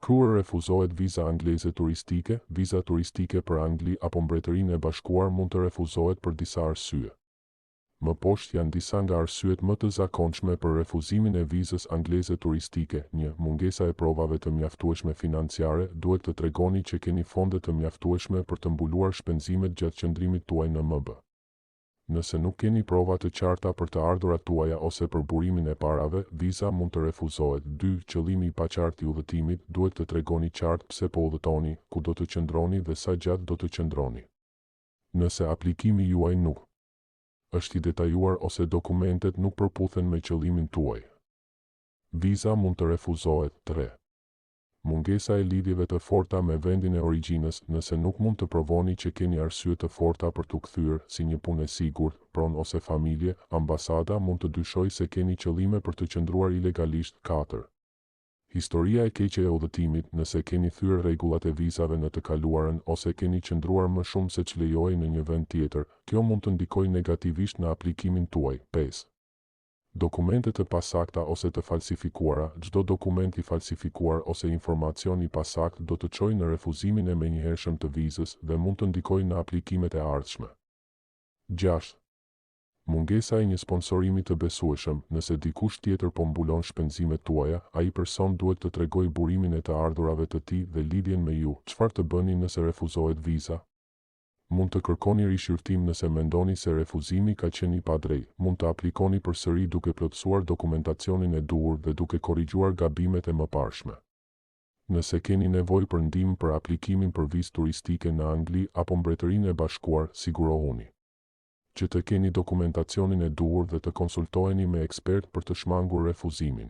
Kur refuzohet viza angleze turistike, viza turistike për Angli apo Mbretërinë e Bashkuar mund të refuzohet për disa arsye. Më poshtë janë disa nga arsyet më të zakonshme për refuzimin e vizës angleze turistike. 1. Mungesa e provave të mjaftueshme financiare. Duhet të tregoni që keni fonde të mjaftueshme për të mbuluar shpenzimet gjatë qëndrimit tuaj në MB. Nëse nuk keni prova të qarta për të ardhurat tuaja ose për burimin e parave, viza mund të refuzohet. 2. Qëllimi i paqartë i udhëtimit. Duhet të tregoni qartë pse po udhëtoni, ku do të qëndroni dhe sa gjatë do të qëndroni. Nëse aplikimi juaj nuk është i detajuar ose dokumentet nuk përputhen me qëllimin tuaj, viza mund të refuzohet. 3. Mungesa e lidhjeve të forta me vendin e origjinës. Nëse nuk mund të provoni që keni arsye të forta për t'u kthyer, si një punë e sigurt, pronë ose familje, ambasada mund të dyshojë se keni qëllime për të qëndruar ilegalisht. 4. Historia e keqe e udhëtimit. Nëse keni thyer rregullat e vizave në të kaluarën ose keni qëndruar më shumë se ç'lejohej në një vend tjetër, kjo mund të ndikojë negativisht në aplikimin tuaj. 5. Dokumente të pasakta ose të falsifikuara. Çdo dokument i falsifikuar ose informacion i pasakt do të çojë në refuzimin e menjëhershëm të vizës dhe mund të ndikojë në aplikimet e ardhshme. 6. Mungesa e një sponsorimi të besueshëm. Nëse dikush tjetër po mbulon shpenzimet tuaja, ai person duhet të tregojë burimin e të ardhurave të tij dhe lidhjen me ju. Çfarë të bëni nëse refuzohet viza? Mund të kërkoni rishqyrtim nëse mendoni se refuzimi ka qenë i padrejtë. Mund të aplikoni përsëri duke plotësuar dokumentacionin e duhur dhe duke korrigjuar gabimet e mëparshme. Nëse keni nevojë për ndihmë për aplikimin për vizë turistike në Angli apo Mbretërinë e Bashkuar, sigurohuni që të keni dokumentacionin e duhur dhe të konsultoheni me ekspert për të shmangur refuzimin.